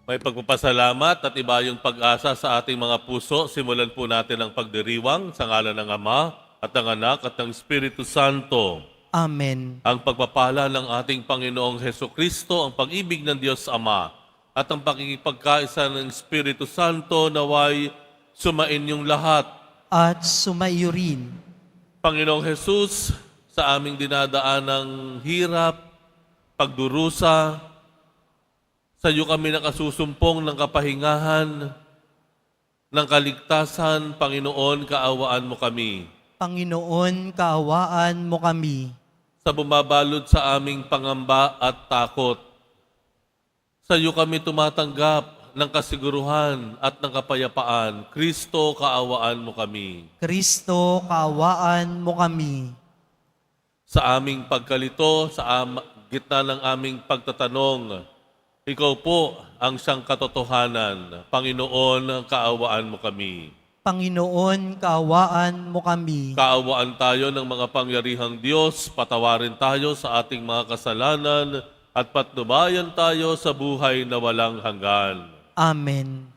May pagpapasalamat at iba yung pag-asa sa ating mga puso. Simulan po natin ang pagdiriwang sa ngalan ng Ama at ng Anak at ng Espiritu Santo. Amen. Ang pagpapala ng ating Panginoong Hesukristo, ang pag-ibig ng Diyos Ama at ang pakikipagkaisa ng Espiritu Santo naway sumain yung lahat. At sumaiyo rin. Panginoong Jesus, sa aming dinadaanang hirap, pagdurusa, sa iyo kami nakasusumpong ng kapahingahan, ng kaligtasan. Panginoon, kaawaan mo kami. Panginoon, kaawaan mo kami. Sa bumabalot sa aming pangamba at takot, sa iyo kami tumatanggap ng kasiguruhan at ng kapayapaan. Kristo, kaawaan mo kami. Kristo, kaawaan mo kami. Sa aming pagkalito, sa gitna ng aming pagtatanong, ikaw po ang siyang katotohanan. Panginoon, kaawaan mo kami. Panginoon, kaawaan mo kami. Kaawaan tayo ng mga pangyarihang Diyos, patawarin tayo sa ating mga kasalanan, at patnubayan tayo sa buhay na walang hanggan. Amen.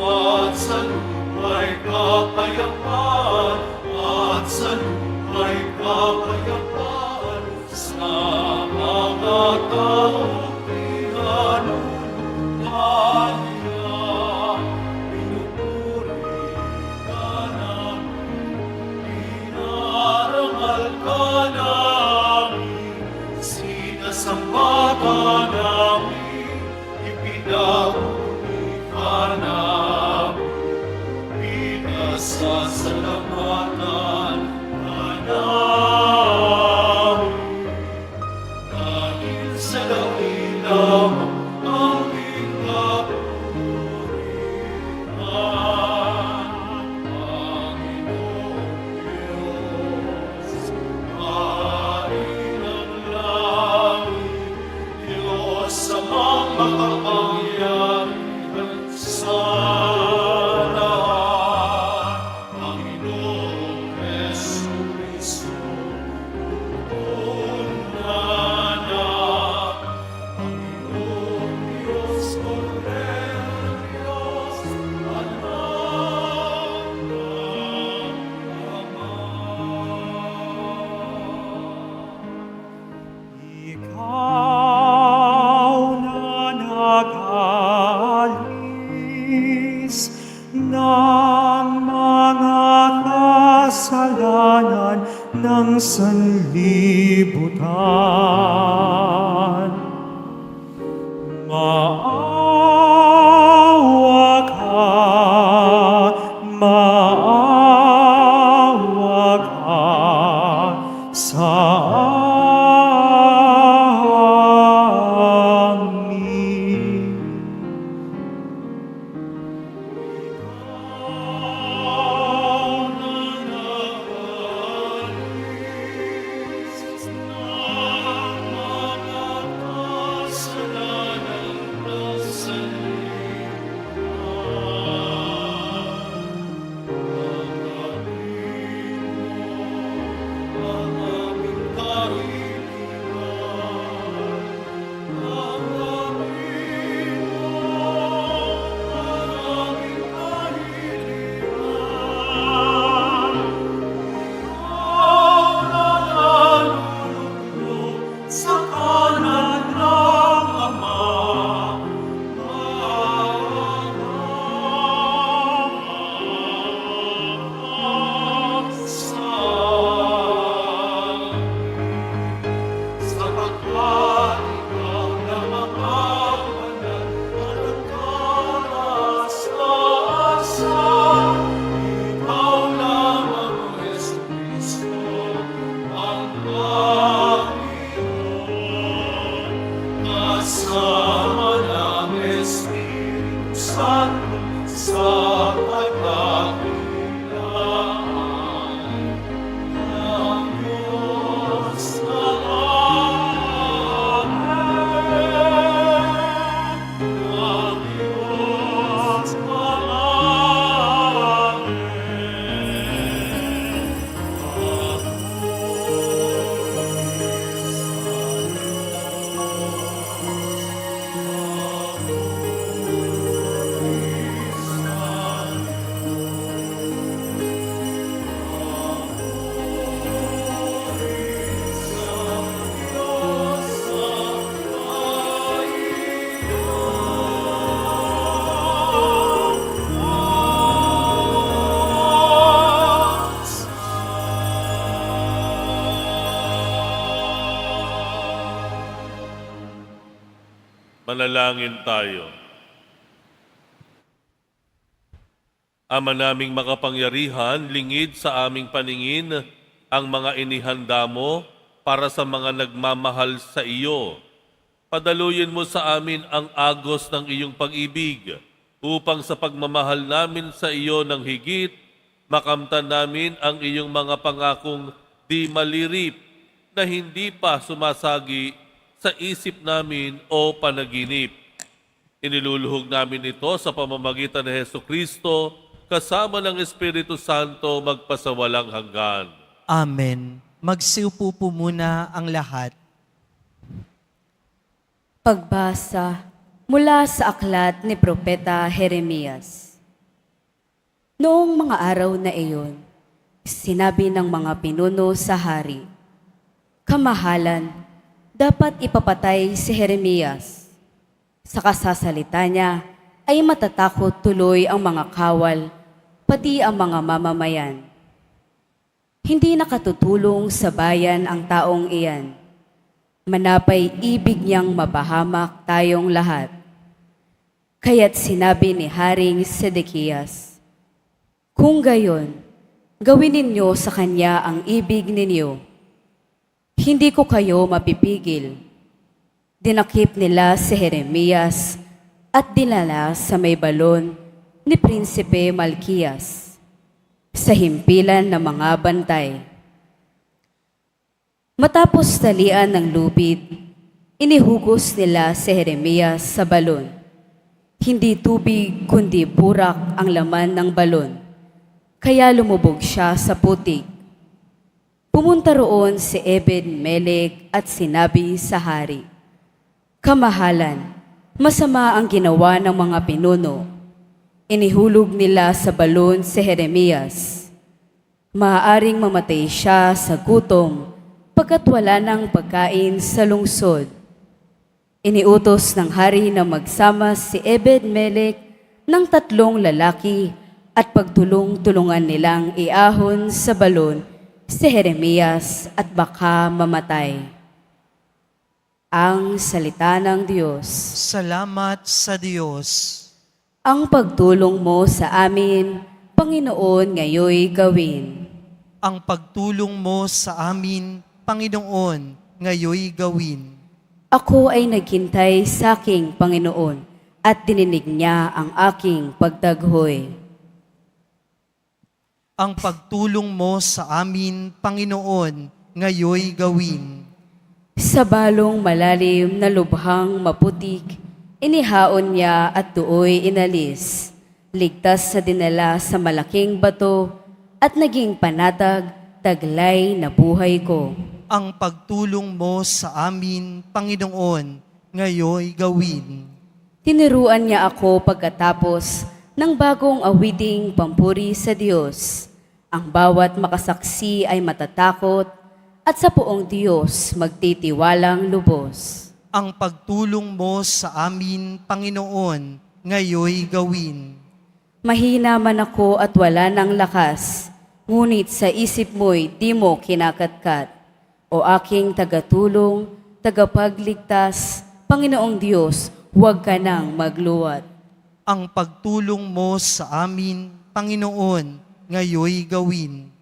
At sa luma'y kapayapaan, at sa luma'y kapayapaan, sa mga taong pinanunungan niya. Pinupuri ka namin, pinarangal ka namin, sinasamba ka namin, ipinauli ka namin. Pinasasalamatan ka namin, dahil sa dakilang aming kapurihan. Panginoong Diyos, Hari ng langit, Diyos sa mga makapangyarihan sa Ikaw na nag-alis ng mga kasalanan ng sanlibutan. Maawa ka, maawa ka sa amin. Ikaw na nag-alis ng mga kasalanan ng sanlibutan. Tanggapin mo ang aming kahilingan. Tanggapin mo ang aming kahilingan. Ikaw na nalulugod sa kanan ng Ama, sapagkat ikaw na makapanal at nagkarasan-asan, ikaw lamang o Jesucristo, ang Panginoon, kasama ng Espiritu Santo sa pagkakilaan. Manalangin tayo. Ama naming makapangyarihan, lingid sa aming paningin ang mga inihanda mo para sa mga nagmamahal sa iyo. Padaluyin mo sa amin ang agos ng iyong pag-ibig upang sa pagmamahal namin sa iyo ng higit, makamtan namin ang iyong mga pangakong di malirip na hindi pa sumasagi sa isip namin o panaginip. Iniluluhog namin ito sa pamamagitan ni Hesukristo kasama ng Espiritu Santo magpasawalang hanggan. Amen. Magsiupo po muna ang lahat. Pagbasa mula sa aklat ni Propeta Jeremias. Noong mga araw na iyon, sinabi ng mga pinuno sa hari, "Kamahalan, dapat ipapatay si Jeremias." Sa kasasalita niya ay matatakot tuloy ang mga kawal, pati ang mga mamamayan. Hindi nakatutulong sa bayan ang taong iyan. Manapay ibig niyang mapahamak tayong lahat. Kaya't sinabi ni Haring Sedekias, "Kung gayon, gawin ninyo sa kanya ang ibig ninyo. Hindi ko kayo mapipigil." Dinakip nila si Jeremias at dinala sa may balon ni Prinsipe Malkiyas sa himpilan ng mga bantay. Matapos talian ng lubid, inihugos nila si Jeremias sa balon. Hindi tubig kundi burak ang laman ng balon, kaya lumubog siya sa putik. Pumunta roon si Ebed-Melech at sinabi sa hari, "Kamahalan, masama ang ginawa ng mga pinuno. Inihulog nila sa balon si Jeremias. Maaaring mamatay siya sa gutom pagkat wala ng pagkain sa lungsod." Iniutos ng hari na magsama si Ebed-Melech ng 3 lalaki at pagtulong-tulungan nilang iahon sa balon si Jeremias at baka mamatay. Ang salita ng Diyos. Salamat sa Diyos. Ang pagtulong mo sa amin, Panginoon, ngayoy gawin. Ang pagtulong mo sa amin, Panginoon, ngayoy gawin. Ako ay naghintay sa aking Panginoon at dininig niya ang aking pagtaghoy. Ang pagtulong mo sa amin, Panginoon, ngayoy gawin. Sa balong malalim na lubhang maputik, inihaon niya at tuoy inalis. Ligtas sa dinala sa malaking bato at naging panatag, taglay na buhay ko. Ang pagtulong mo sa amin, Panginoon, ngayoy gawin. Tinuruan niya ako pagkatapos ng bagong awiting pampuri sa Diyos. Ang bawat makasaksi ay matatakot at sa poong Diyos magtitiwalang lubos. Ang pagtulong mo sa amin, Panginoon, ngayoy gawin. Mahina man ako at wala ng lakas, ngunit sa isip mo'y di mo kinakatkat. O aking tagatulong, tagapagligtas, Panginoong Diyos, huwag ka nang magluwat. Ang pagtulong mo sa amin, Panginoon, ngayoy gawin.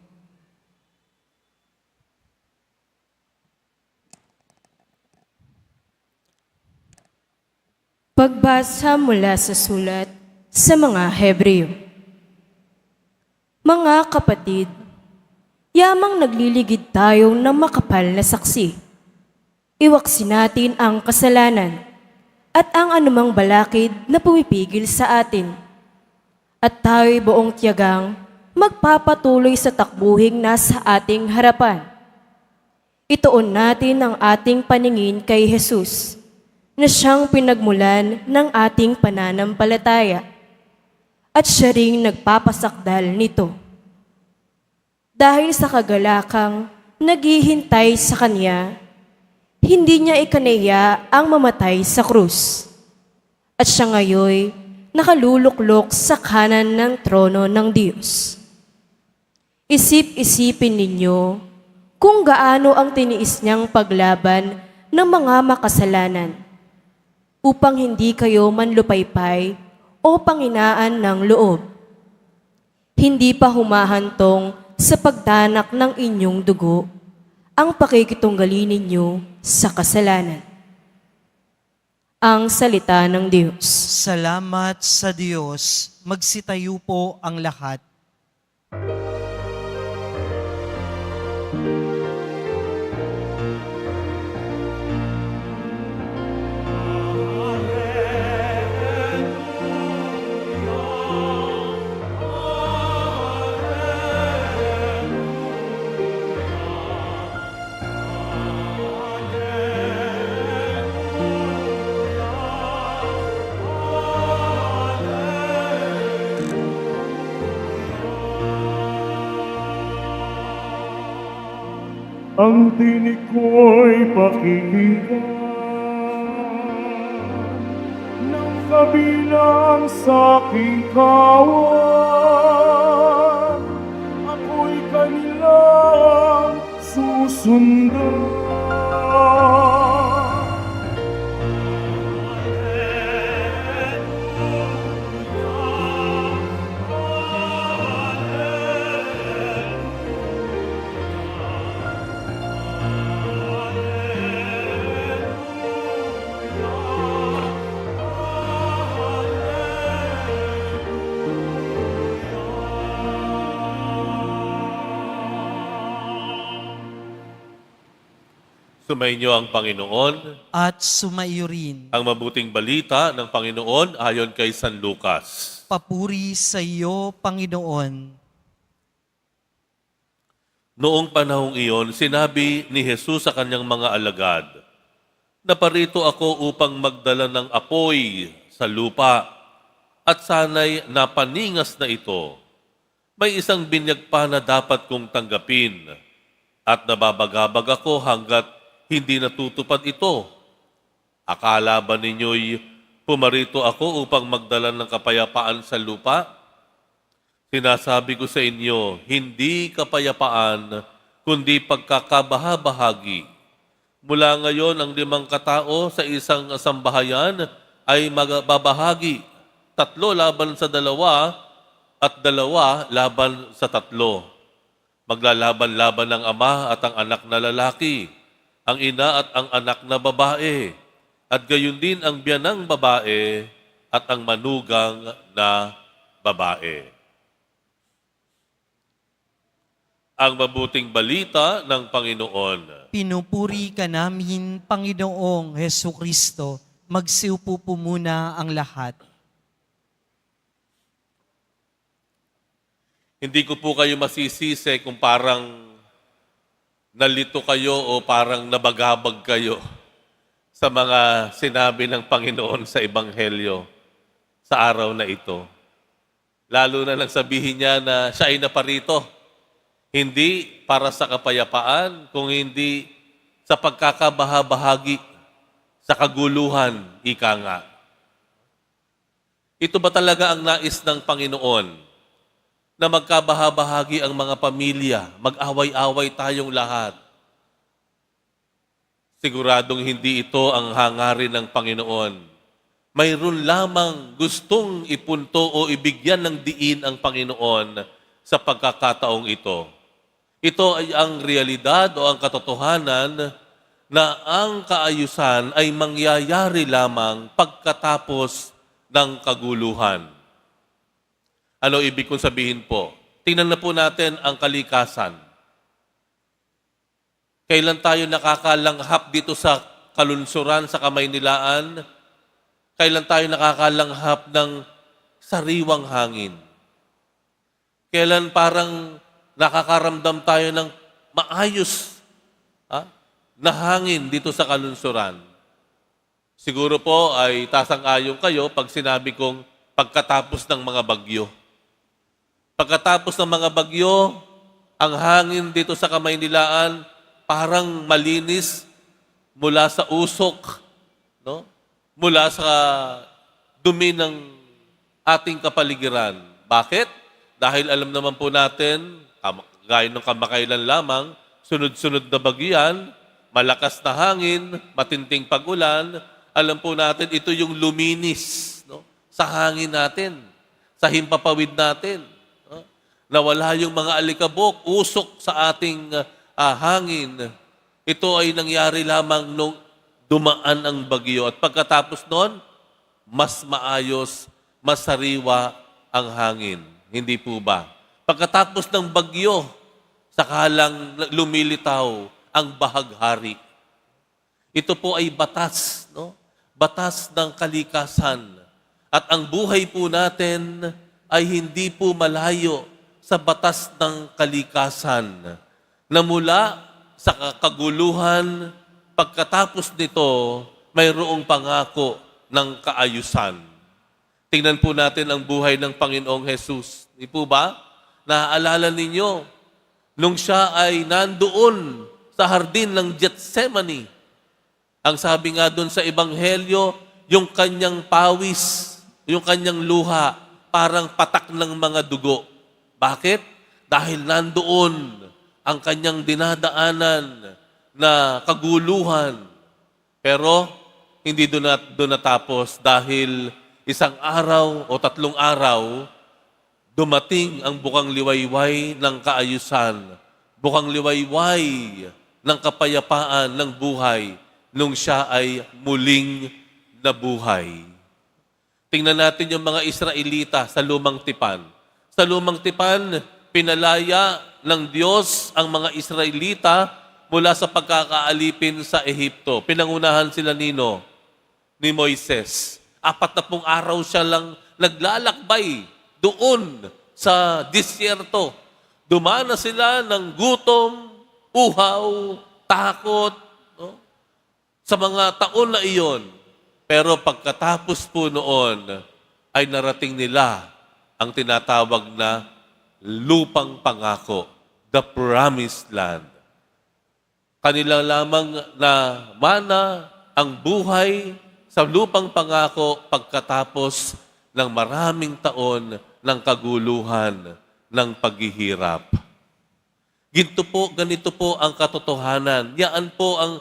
Pagbasa mula sa sulat sa mga Hebreo. Mga kapatid, yamang nagliligid tayo ng makapal na saksi. Iwaksin natin ang kasalanan at ang anumang balakid na pumipigil sa atin. At tayo'y buong tiyagang magpapatuloy sa takbuhing nasa ating harapan. Ituon natin ang ating paningin kay Jesus, na siyang pinagmulan ng ating pananampalataya, at siya ring nagpapasakdal nito. Dahil sa kagalakang naghihintay sa Kanya, hindi niya ikanaya ang mamatay sa krus. At siya ngayoy nakaluluklok sa kanan ng trono ng Diyos. Isip-isipin ninyo kung gaano ang tiniis niyang paglaban ng mga makasalanan upang hindi kayo manlupaypay o panghinaan ng loob. Hindi pa humahantong sa pagdanak ng inyong dugo ang pakikitunggali ninyo sa kasalanan. Ang salita ng Diyos. Salamat sa Diyos. Magsitayo po ang lahat. Ang tinig ko'y pakikinggan ng kabilang sa aking kawan. Ako'y kanilang susundan. Sumainyo ang Panginoon, At sumaiyo rin. ang mabuting balita ng Panginoon ayon kay San Lucas. Papuri sa iyo, Panginoon. Noong panahong iyon, sinabi ni Jesus sa kanyang mga alagad, "Naparito ako upang magdala ng apoy sa lupa, at sana'y napaningas na ito. May isang binyag pa na dapat kong tanggapin, at nababagabag ako hanggat hindi natutupad ito. Akala ba ninyo'y pumarito ako upang magdala ng kapayapaan sa lupa? Sinasabi ko sa inyo, hindi kapayapaan, kundi pagkakabahabahagi. Mula ngayon, ang 5 katao sa isang sambahayan ay magbabahagi. 3 laban sa 2 at 2 laban sa 3. Maglalaban-laban ang ama at ang anak na lalaki, ang ina at ang anak na babae, at gayon din ang biyanang babae at ang manugang na babae." Ang mabuting balita ng Panginoon. Pinupuri ka namin, Panginoong Hesu Kristo. Magsiupo po muna ang lahat. Hindi ko po kayo masisisi kung parang nalito kayo o parang nabagabag kayo sa mga sinabi ng Panginoon sa Ebanghelyo sa araw na ito. Lalo na nang sabihin niya na siya ay naparito, hindi para sa kapayapaan, kung hindi sa pagkakabahabahagi, sa kaguluhan, ika nga. Ito ba talaga ang nais ng Panginoon? Na magkabahabahagi ang mga pamilya, mag-away-away tayong lahat. Siguradong hindi ito ang hangarin ng Panginoon. Mayroon lamang gustong ipunto o ibigyan ng diin ang Panginoon sa pagkakataong ito. Ito ay ang realidad o ang katotohanan na ang kaayusan ay mangyayari lamang pagkatapos ng kaguluhan. Ano ibig kong sabihin po? Tingnan na po natin ang kalikasan. Kailan tayo nakakalanghap dito sa kalunsuran, sa Kamaynilaan? Kailan tayo nakakalanghap ng sariwang hangin? Kailan parang nakakaramdam tayo ng maayos na hangin dito sa kalunsuran? Siguro po ay tasang-ayon kayo pag sinabi kong pagkatapos ng mga bagyo. Pagkatapos ng mga bagyo, ang hangin dito sa Kamaynilaan parang malinis mula sa usok, no? Mula sa dumi ng ating kapaligiran. Bakit? Dahil alam naman po natin, gaya ng kamakailan lamang, sunod-sunod na bagyo yan, malakas na hangin, matinding pag-ulan, Alam po natin, ito yung luminis, no? Sa hangin natin, sa himpapawid natin. No? Nawala yung mga alikabok, usok sa ating hangin. Ito ay nangyari lamang nung dumaan ang bagyo. At pagkatapos noon, mas maayos, mas sariwa ang hangin. Hindi po ba? Pagkatapos ng bagyo, sakalang lumilitaw ang bahaghari. Ito po ay batas, no? Batas ng kalikasan. At ang buhay po natin ay hindi po malayo sa batas ng kalikasan. Na mula sa kaguluhan, pagkatapos nito, mayroong pangako ng kaayusan. Tingnan po natin ang buhay ng Panginoong Jesus. Di po ba? Naaalala ninyo, nung siya ay nandoon sa hardin ng Gethsemane, ang sabi nga doon sa Ebanghelyo, yung kanyang pawis, yung kanyang luha, parang patak ng mga dugo. Bakit? Dahil nandoon ang kanyang dinadaanan na kaguluhan. Pero hindi doon natapos dahil isang araw o 3 araw, dumating ang bukang liwayway ng kaayusan, bukang liwayway ng kapayapaan ng buhay nung siya ay muling nabuhay. Tingnan natin yung mga Israelita sa Lumang Tipan. Sa Lumang Tipan, pinalaya ng Diyos ang mga Israelita mula sa pagkakaalipin sa Ehipto. Pinangunahan sila ni Moises. 40 araw siya lang naglalakbay doon sa disyerto. Dumana sila ng gutom, uhaw, takot, no? Sa mga taon na iyon. Pero pagkatapos po noon, ay narating nila ang tinatawag na lupang pangako, the promised land. Kanila lamang na mana ang buhay sa lupang pangako pagkatapos ng maraming taon ng kaguluhan, ng paghihirap. Ganito po ang katotohanan. Yan po ang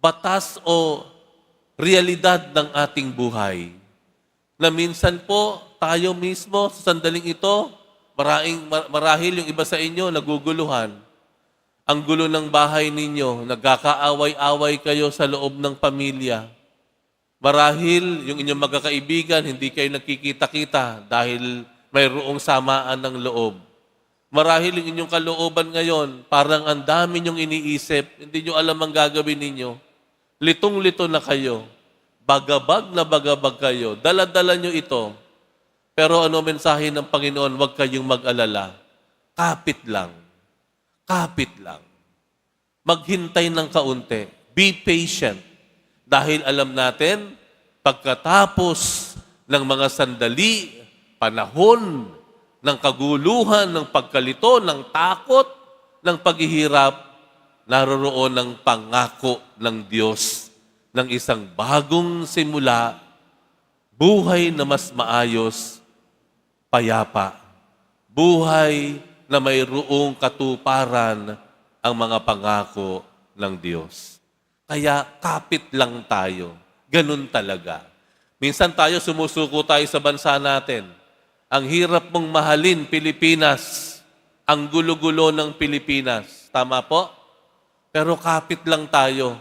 batas o realidad ng ating buhay. Na minsan po, tayo mismo sa sandaling ito, marahil yung iba sa inyo naguguluhan. Ang gulo ng bahay ninyo, nagkakaaway-away kayo sa loob ng pamilya. Marahil yung inyong magkakaibigan, hindi kayo nagkikita-kita dahil mayroong samaan ng loob. Marahil yung inyong kalooban ngayon, parang ang dami nyong iniisip, hindi nyo alam ang gagawin ninyo. Litong-lito na kayo. Bagabag na bagabag kayo. Dala-dala nyo ito. Pero ano mensahe ng Panginoon? Huwag kayong mag-alala. Kapit lang. Kapit lang. Maghintay ng kaunti. Be patient. Dahil alam natin, pagkatapos ng mga sandali, panahon, ng kaguluhan, ng pagkalito, ng takot, ng paghihirap, naroroon ang pangako ng Diyos ng isang bagong simula, buhay na mas maayos, payapa, buhay na mayroong katuparan ang mga pangako ng Diyos. Kaya kapit lang tayo. Ganun talaga. Minsan tayo sumusuko tayo sa bansa natin. Ang hirap mong mahalin Pilipinas, ang gulo-gulo ng Pilipinas. Tama po? Pero kapit lang tayo.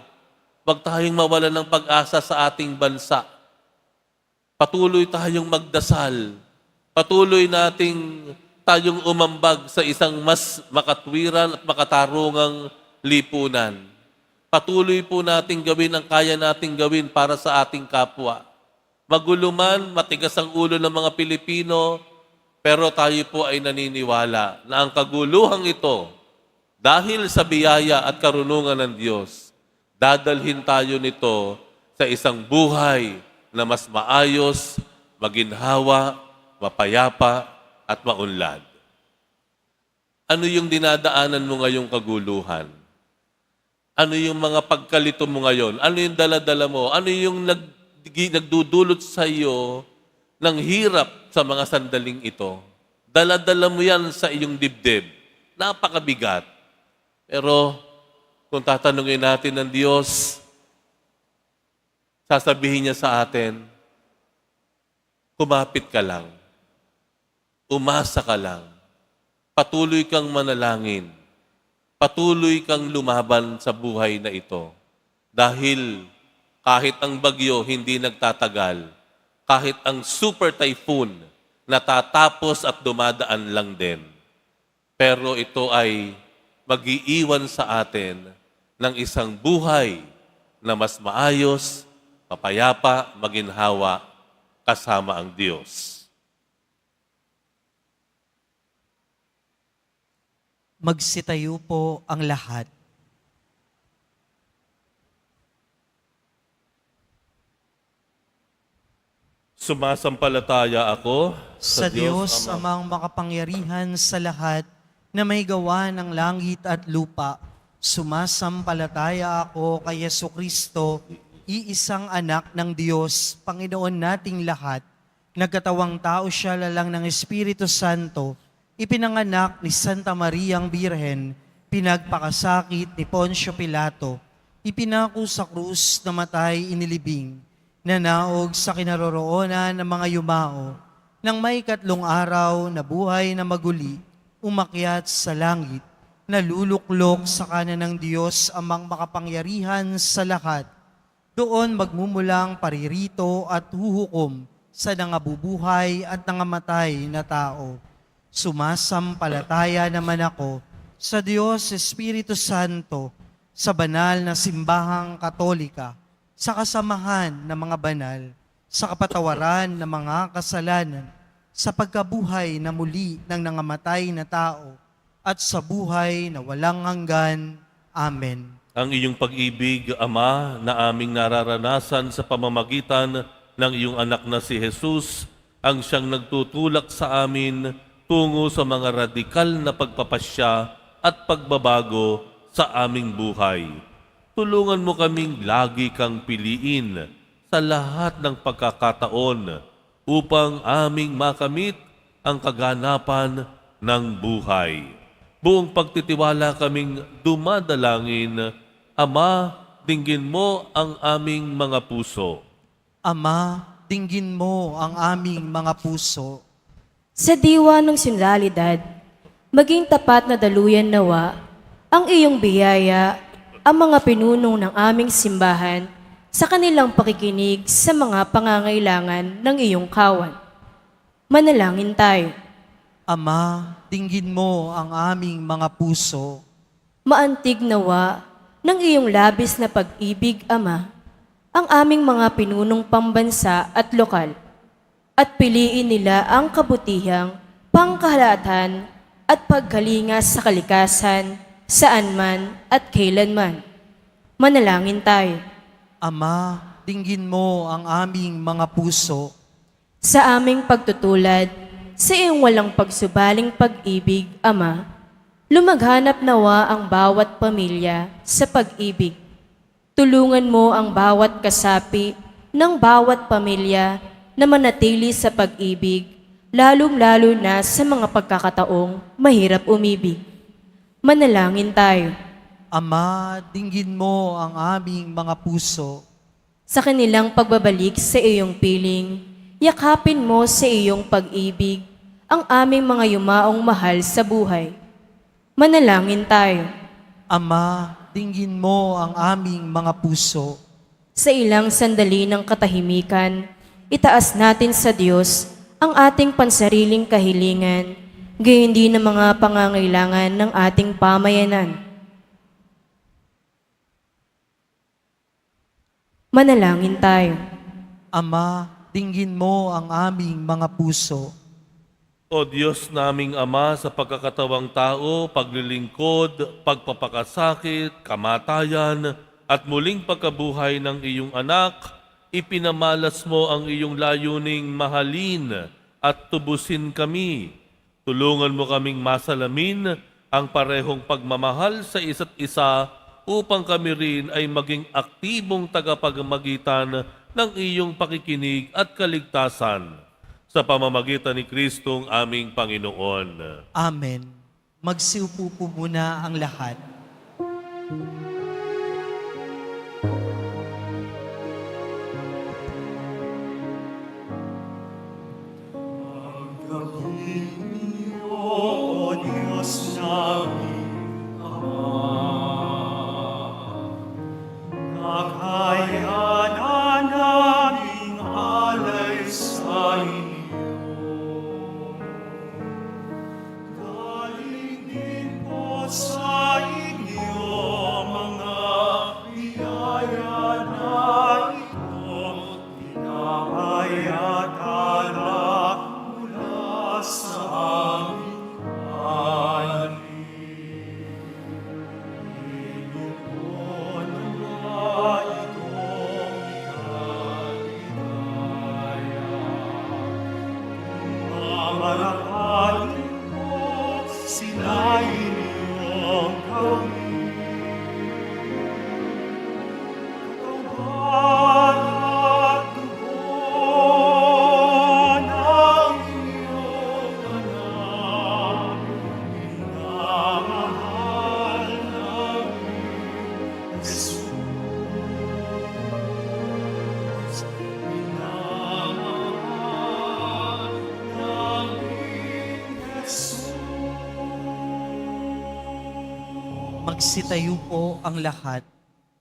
Huwag tayong mawalan ng pag-asa sa ating bansa. Patuloy tayong magdasal. Patuloy tayong umambag sa isang mas makatwiran at makatarungang lipunan. Patuloy po nating gawin ang kaya nating gawin para sa ating kapwa. Magulo man, matigas ang ulo ng mga Pilipino, pero tayo po ay naniniwala na ang kaguluhang ito, dahil sa biyaya at karunungan ng Diyos, dadalhin tayo nito sa isang buhay na mas maayos, maginhawa, mapayapa, at maunlad. Ano yung dinadaanan mo ngayong kaguluhan? Ano yung mga pagkalito mo ngayon? Ano yung daladala mo? Ano yung nagdudulot sa iyo ng hirap sa mga sandaling ito? Daladala mo yan sa iyong dibdib. Napakabigat. Pero kung tatanungin natin ng Diyos, sasabihin niya sa atin, kumapit ka lang, umasa ka lang, patuloy kang manalangin, patuloy kang lumaban sa buhay na ito. Dahil kahit ang bagyo hindi nagtatagal, kahit ang super typhoon natatapos at dumadaan lang din. Pero ito ay mag-iiwan sa atin ng isang buhay na mas maayos, mapayapa, maginhawa, kasama ang Diyos. Magsitayo po ang lahat. Sumasampalataya ako Sa Diyos, amang makapangyarihan sa lahat, na may gawa ng langit at lupa, sumasampalataya ako kay Jesucristo, iisang anak ng Diyos, Panginoon nating lahat. Nagkatawang tao siya lalang ng Espiritu Santo, ipinanganak ni Santa Mariang Birhen, pinagpakasakit ni Poncio Pilato, ipinako sa krus, namatay, inilibing, nanaog sa kinaroroonan ng mga yumao, nang may 3 araw na buhay na maguli, umakyat sa langit, naluluklok sa kanan ng Diyos amang makapangyarihan sa lahat. Doon magmumulang paririto at huhukom sa nangabubuhay at nangamatay na tao. Sumasampalataya naman ako sa Diyos Espiritu Santo, sa banal na simbahang katolika, sa kasamahan ng mga banal, sa kapatawaran ng mga kasalanan, sa pagkabuhay na muli ng nangamatay na tao, at sa buhay na walang hanggan. Amen. Ang iyong pag-ibig, Ama, na aming nararanasan sa pamamagitan ng iyong anak na si Jesus, ang siyang nagtutulak sa amin tungo sa mga radikal na pagpapasya at pagbabago sa aming buhay. Tulungan mo kaming lagi kang piliin sa lahat ng pagkakataon upang aming makamit ang kaganapan ng buhay. Buong pagtitiwala kaming dumadalangin, Ama, dinggin mo ang aming mga puso. Ama, dinggin mo ang aming mga puso. Sa diwa ng sinlalidad, maging tapat na daluyan nawa ang iyong biyaya, ang mga pinunong ng aming simbahan sa kanilang pakikinig sa mga pangangailangan ng iyong kawan. Manalangin tayo. Ama, dinggin mo ang aming mga puso. Maantig nawa ng iyong labis na pag-ibig, Ama, ang aming mga pinunong pambansa at lokal, at piliin nila ang kabutihang, pangkahalatan at pagkalinga sa kalikasan, saan man at kailanman. Manalangin tayo. Ama, dinggin mo ang aming mga puso. Sa aming pagtutulad, sa iyong walang pagsubaling pag-ibig, Ama, lumaghanap nawa ang bawat pamilya sa pag-ibig. Tulungan mo ang bawat kasapi ng bawat pamilya na manatili sa pag-ibig, lalong-lalo na sa mga pagkakataong mahirap umibig. Manalangin tayo. Ama, dinggin mo ang aming mga puso. Sa kanilang pagbabalik sa iyong piling, yakapin mo sa iyong pag-ibig ang aming mga yumaong mahal sa buhay. Manalangin tayo. Ama, dinggin mo ang aming mga puso. Sa ilang sandali ng katahimikan, itaas natin sa Diyos ang ating pansariling kahilingan, gayon din ang mga pangangailangan ng ating pamayanan. Manalangin tayo. Ama, dinggin mo ang aming mga puso. O Diyos naming Ama, sa pagkakatawang tao, paglilingkod, pagpapakasakit, kamatayan, at muling pagkabuhay ng iyong anak, ipinamalas mo ang iyong layuning mahalin at tubusin kami. Tulungan mo kaming masalamin ang parehong pagmamahal sa isa't isa upang kami rin ay maging aktibong tagapagmagitan ng iyong pakikinig at kaligtasan. Sa pamamagitan ni Kristong aming Panginoon. Amen. Magsiupo po muna ang lahat. sa inyo mga biyaya na ito, pinapayatala mula sa aming ani. Inuon mga itong kaligaya. Mamarakaling mo sila inyong kami. Katawan at dugo ng inyong anak, minamahal namin Jesus. Minamahal namin Jesus. Magsitayo po ang lahat.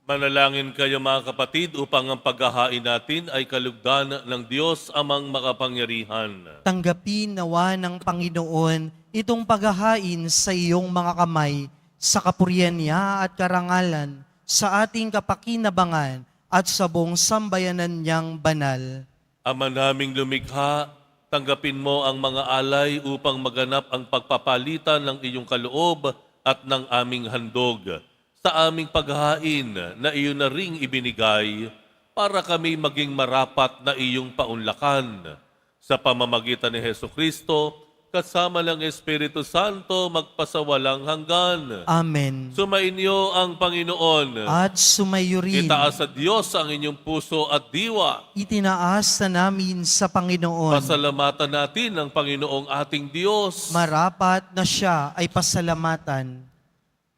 Manalangin kayo mga kapatid upang ang paghahain natin ay kalugdan ng Diyos amang makapangyarihan. Tanggapin nawa ng Panginoon itong paghahain sa iyong mga kamay, sa kapurihan niya at karangalan, sa ating kapakinabangan at sa buong sambayanan niyang banal. Ama naming lumikha, tanggapin mo ang mga alay upang maganap ang pagpapalitan ng iyong kaloob at ng aming handog sa aming paghahain na iyon na ring ibinigay para kami maging marapat na iyong paunlakan. Sa pamamagitan ni Hesukristo, kasama ng Espiritu Santo, magpasawalang hanggan. Amen. Sumainyo ang Panginoon. At sumayo rin, Itaas sa Diyos ang inyong puso at diwa. itinaas na namin sa Panginoon. Pasalamatan natin ang Panginoong ating Diyos. Marapat na siya ay pasalamatan.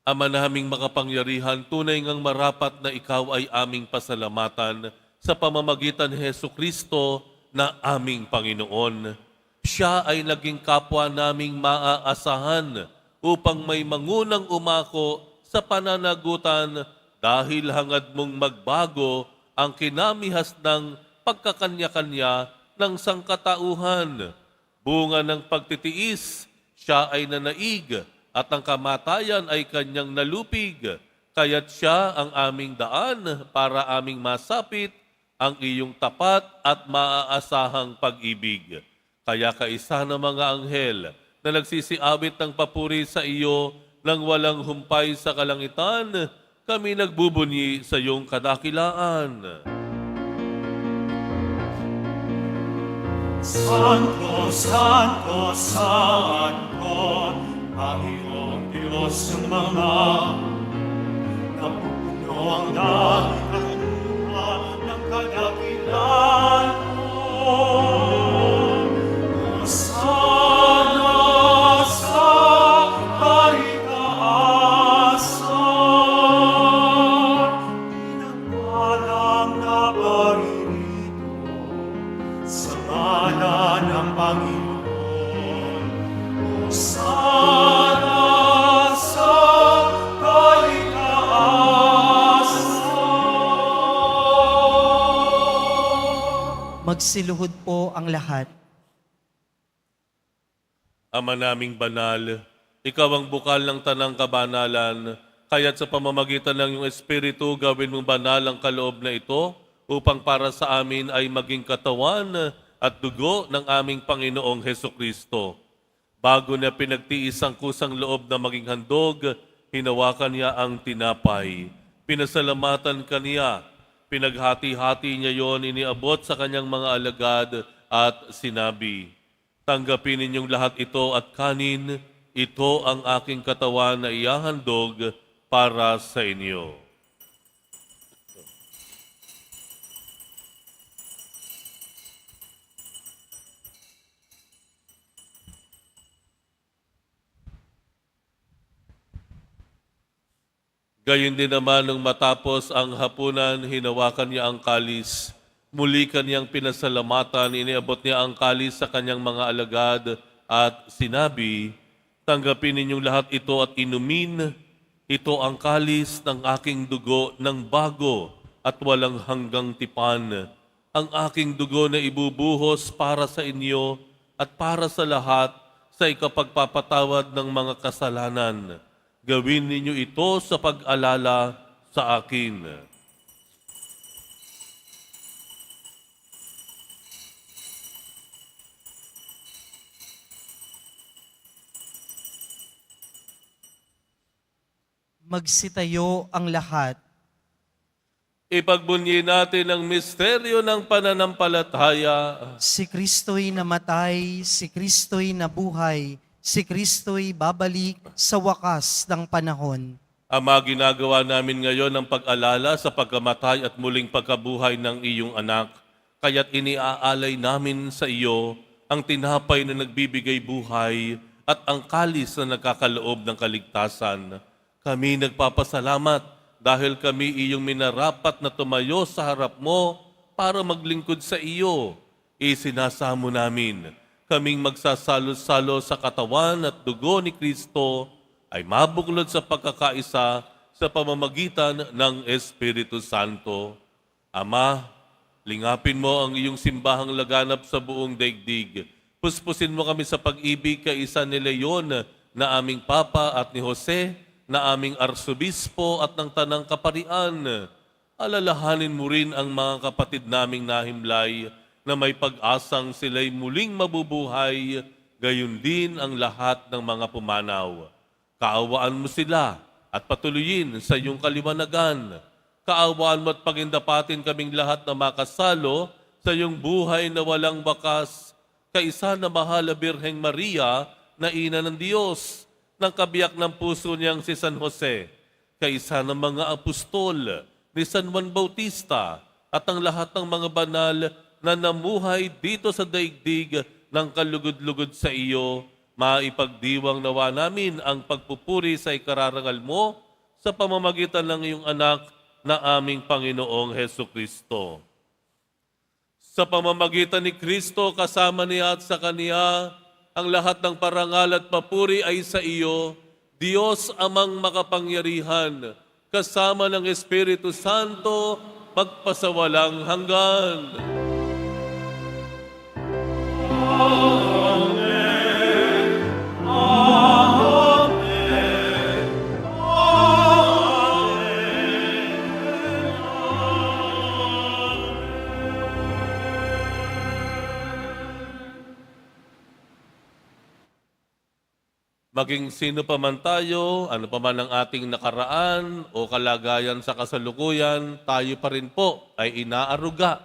Ama naming makapangyarihan, tunay ngang marapat na ikaw ay aming pasalamatan sa pamamagitan ni Hesukristo na aming Panginoon. Siya ay naging kapwa naming maaasahan upang may mangunang umako sa pananagutan dahil hangad mong magbago ang kinamihas ng pagkakanya-kanya ng sangkatauhan. Bunga ng pagtitiis, siya ay nanaig at ang kamatayan ay kanyang nalupig. Kaya't siya ang aming daan para aming masapit ang iyong tapat at maaasahang pag-ibig. Kaya kaisa ng mga anghel na nagsisiawit ng papuri sa iyo nang walang humpay sa kalangitan, kami nagbubunyi sa iyong kadakilaan. Santo, Santo, Santo, Panginoong Diyos ng mga napupuno ang langit at lupa ng kadakilan mo. Hosana sa kaitaasan, pinagpalang na paririto sa ngalan ng Panginoon. Hosana sa kaitaasan. Magsiluhod po ang lahat. Ama naming banal, ikaw ang bukal ng tanang kabanalan, kaya't sa pamamagitan ng iyong Espiritu, gawin mong banal ang kaloob na ito upang para sa amin ay maging katawan at dugo ng aming Panginoong Hesukristo. Bago niya pinagtiis ang kusang loob na maging handog, hinawakan niya ang tinapay. Pinasalamatan kaniya, pinaghati-hati niya yon, iniabot sa kanyang mga alagad at sinabi, "Tanggapin ninyong lahat ito at kanin, ito ang aking katawan na ihahandog para sa inyo." Gayon din naman nung matapos ang hapunan, hinawakan niya ang kalis. Muli kaniyang pinasalamatan, iniabot niya ang kalis sa kanyang mga alagad at sinabi, "Tanggapin ninyong lahat ito at inumin. Ito ang kalis ng aking dugo ng bago at walang hanggang tipan. Ang aking dugo na ibubuhos para sa inyo at para sa lahat sa ikapagpapatawad ng mga kasalanan. Gawin ninyo ito sa pag-alala sa akin. Magsitayo ang lahat. Ipagbunyi natin ang misteryo ng pananampalataya. Si Kristo'y namatay, si Kristo'y nabuhay, si Kristo'y babalik sa wakas ng panahon. Ama, ginagawa namin ngayon ang pag-alala sa pagkamatay at muling pagkabuhay ng iyong anak. Kaya't iniaalay namin sa iyo ang tinapay na nagbibigay buhay at ang kalis na nagkakaloob ng kaligtasan. Kami nagpapasalamat dahil kami iyong minarapat na tumayo sa harap mo para maglingkod sa iyo. Isinasamo namin kaming magsasalo-salo sa katawan at dugo ni Kristo ay mabuklod sa pagkakaisa sa pamamagitan ng Espiritu Santo. Ama, lingapin mo ang iyong simbahang laganap sa buong daigdig. Puspusin mo kami sa pag-ibig kaisa ni Leon na aming Papa at ni Jose na aming Arsobispo at ng Tanang Kaparian. Alalahanin mo rin ang mga kapatid naming nahimlay na may pag-asang sila'y muling mabubuhay, gayon din ang lahat ng mga pumanaw. Kaawaan mo sila at patuloyin sa iyong kaliwanagan. Kaawaan mo at pagindapatin kaming lahat na makasalo sa iyong buhay na walang bakas, kaisa na mahal na Birheng Maria na ina ng Diyos, ng kabiyak ng puso niyang si San Jose, kaisa ng mga apostol ni San Juan Bautista at ang lahat ng mga banal na namuhay dito sa daigdig ng kalugod-lugod sa iyo, maipagdiwang nawa namin ang pagpupuri sa ikararangal mo sa pamamagitan ng iyong anak na aming Panginoong Heso Kristo. Sa pamamagitan ni Kristo, kasama niya at sa Kaniya, ang lahat ng parangal at papuri ay sa iyo, Diyos amang makapangyarihan, kasama ng Espiritu Santo, magpasawalang hanggan. Maging sino pa man tayo, ano pa man ang ating nakaraan o kalagayan sa kasalukuyan, tayo pa rin po ay inaaruga,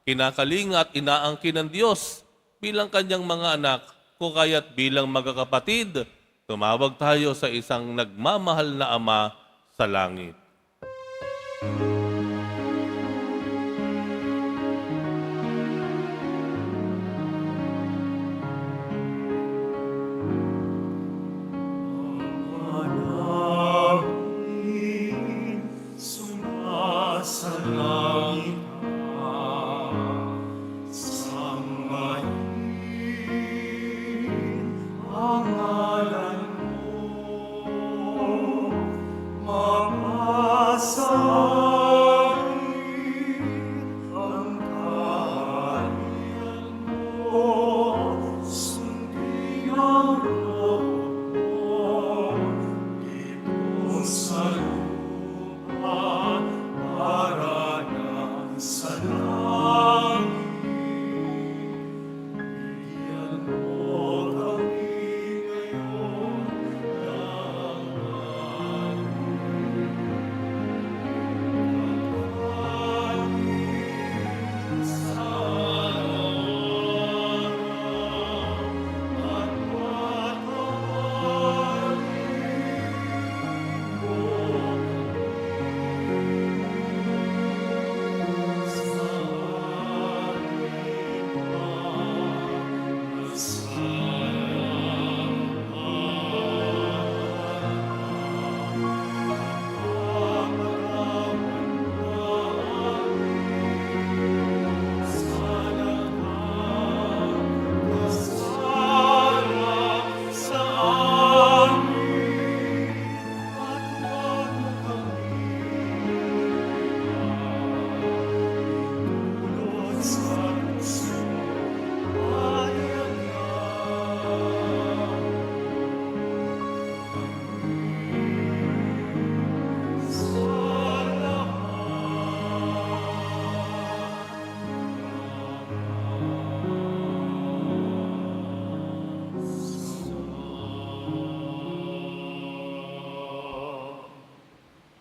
kinakalinga at inaangkin ng Diyos bilang kanyang mga anak, kung kaya't bilang magkakapatid, tumawag tayo sa isang nagmamahal na Ama sa langit. Sumasalangit ka, sambahin ang ngalan mo, mapasahin ang kaharian mo, sundin ang loob mo, dito sa lupa para ng sa langit. Bigyan mo kami ngayon ng aming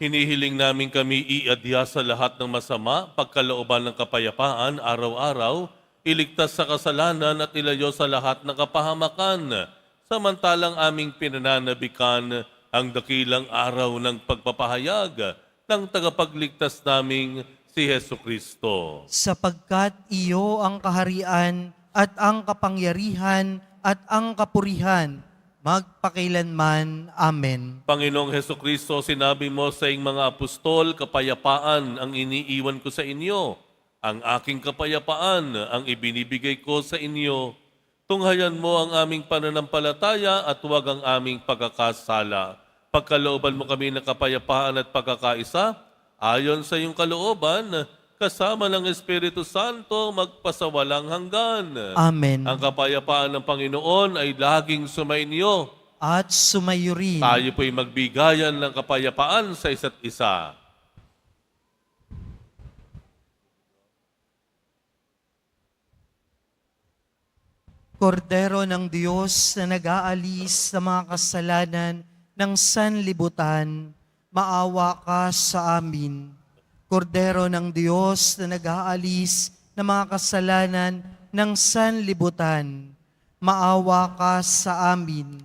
Hinihiling namin kami iadya sa lahat ng masama, pagkalooban ng kapayapaan araw-araw, iligtas sa kasalanan at ilayo sa lahat ng kapahamakan, samantalang aming pinananabikan ang dakilang araw ng pagpapahayag ng tagapagligtas naming si Hesu Kristo. Sapagkat iyo ang kaharian at ang kapangyarihan at ang kapurihan, magpakailanman. Amen. Panginoong Hesu Kristo, sinabi mo sa iyong mga apostol, kapayapaan ang iniiwan ko sa inyo. Ang aking kapayapaan ang ibinibigay ko sa inyo. Tunghayan mo ang aming pananampalataya at huwag ang aming pagkakasala. Pagkalooban mo kami ng kapayapaan at pagkakaisa, ayon sa iyong kalooban, kasama ng Espiritu Santo, magpasawalang hanggan. Amen. Ang kapayapaan ng Panginoon ay laging sumainyo. At sumayo rin. Tayo po'y magbigayan ng kapayapaan sa isa't isa. Kordero ng Diyos na nag-aalis sa mga kasalanan ng sanlibutan, maawa ka sa amin. Kordero ng Diyos na nag-aalis ng mga kasalanan ng sanlibutan, maawa ka sa amin.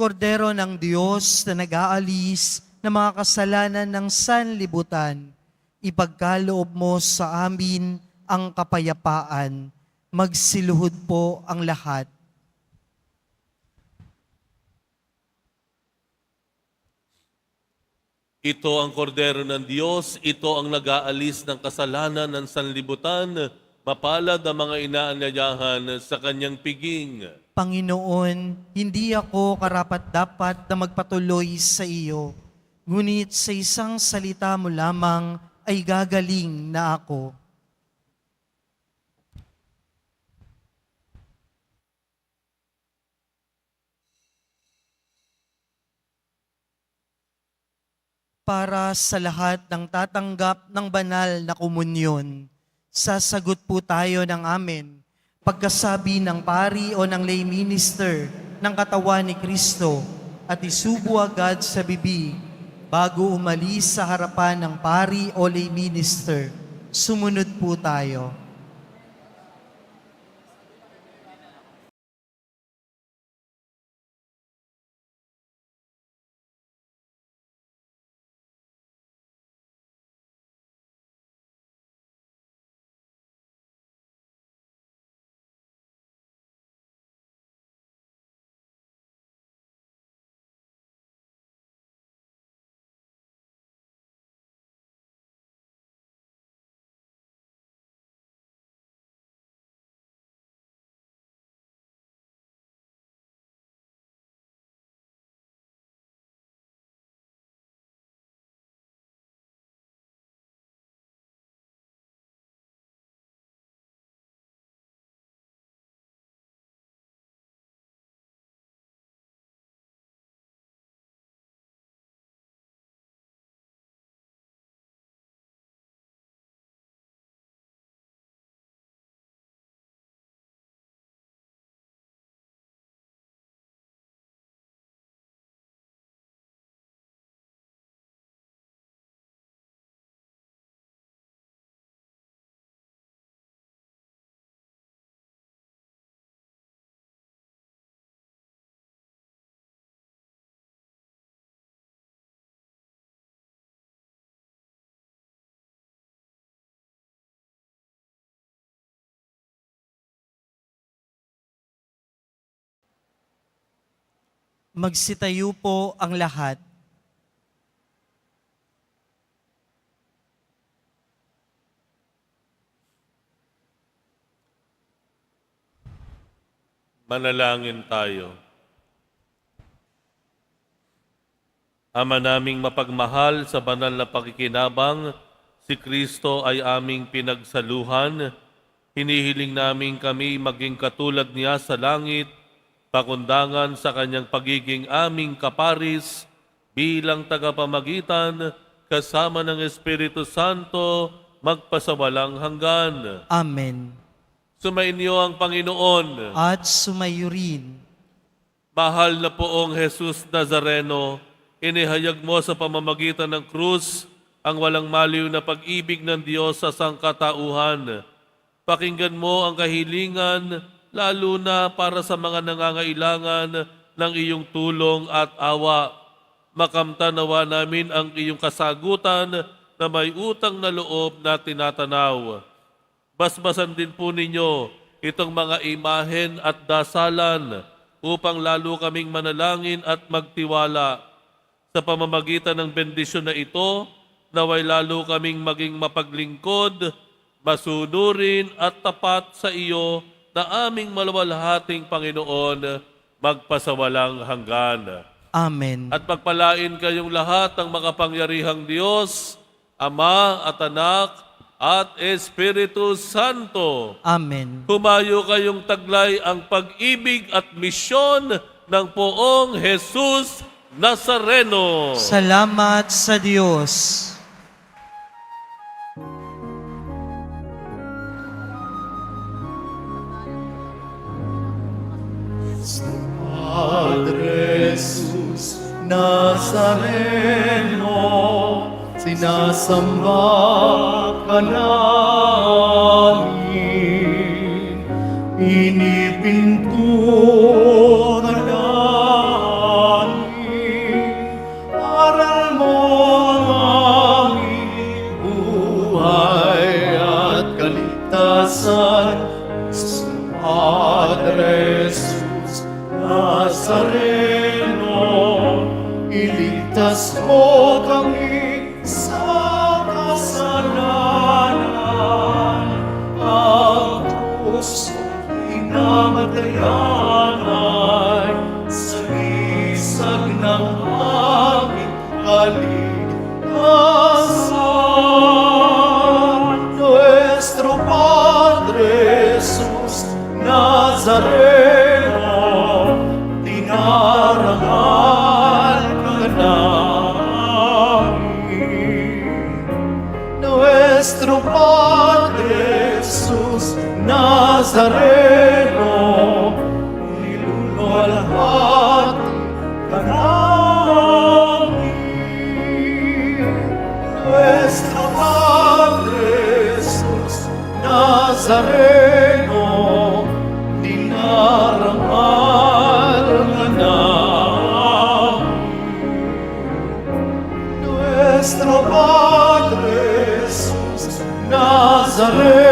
Kordero ng Diyos na nag-aalis ng mga kasalanan ng sanlibutan, ipagkaloob mo sa amin ang kapayapaan. Magsiluhod po ang lahat. Ito ang kordero ng Diyos, ito ang nag-aalis ng kasalanan ng sanlibutan, mapalad ang mga inaanyayahan sa kanyang piging. Panginoon, hindi ako karapat-dapat na magpatuloy sa iyo, ngunit sa isang salita mo lamang ay gagaling na ako. Para sa lahat ng tatanggap ng banal na komunyon, sasagot po tayo ng amen. Pagkasabi ng pari o ng lay minister ng katawan ni Kristo at isubo agad sa bibig bago umalis sa harapan ng pari o lay minister. Sumunod po tayo. Magsitayo po ang lahat. Manalangin tayo. Ama naming mapagmahal, sa banal na pakikinabang, si Kristo ay aming pinagsaluhan. Hinihiling namin kami maging katulad niya sa langit, pakundangan sa kanyang pagiging aming kaparis bilang tagapamagitan kasama ng Espiritu Santo magpasawalang hanggan. Amen. Sumainyo ang Panginoon. At sumayo rin. Mahal na poong Jesus Nazareno, inihayag mo sa pamamagitan ng krus ang walang maliw na pag-ibig ng Diyos sa sangkatauhan. Pakinggan mo ang kahilingan, lalo na para sa mga nangangailangan ng iyong tulong at awa. Makamtan nawa namin ang iyong kasagutan na may utang na loob na tinatanaw. Basbasan din po ninyo itong mga imahen at dasalan upang lalo kaming manalangin at magtiwala. Sa pamamagitan ng bendisyon na ito, naway lalo kaming maging mapaglingkod, masunurin at tapat sa iyo na aming maluwalhating Panginoon magpasawalang hanggan. Amen. At pagpalain kayong lahat ng makapangyarihang Diyos, Ama at Anak at Espiritu Santo. Amen. Humayo kayong taglay ang pag-ibig at misyon ng poong Jesus Nazareno. Salamat sa Diyos. Padre Jesus Nazareno, sinasamba ka namin, pinipinto ka namin, aral mo ang aming buhay at kaligtasan. Padre Jesus Nazareno, iligtas mo kami sa kasalanan. Ang krus hinamatayan ay sagisag ng aming kaligtasan. Nuestro Padre Jesus Nazareno, dinarangal ka namin. Nuestro Padre Jesus Nazareno, niluluwalhati ka namin. Nuestro Padre Jesus Nazareno, dinarangal ka namin. Nuestro Padre Jesus Nazareno,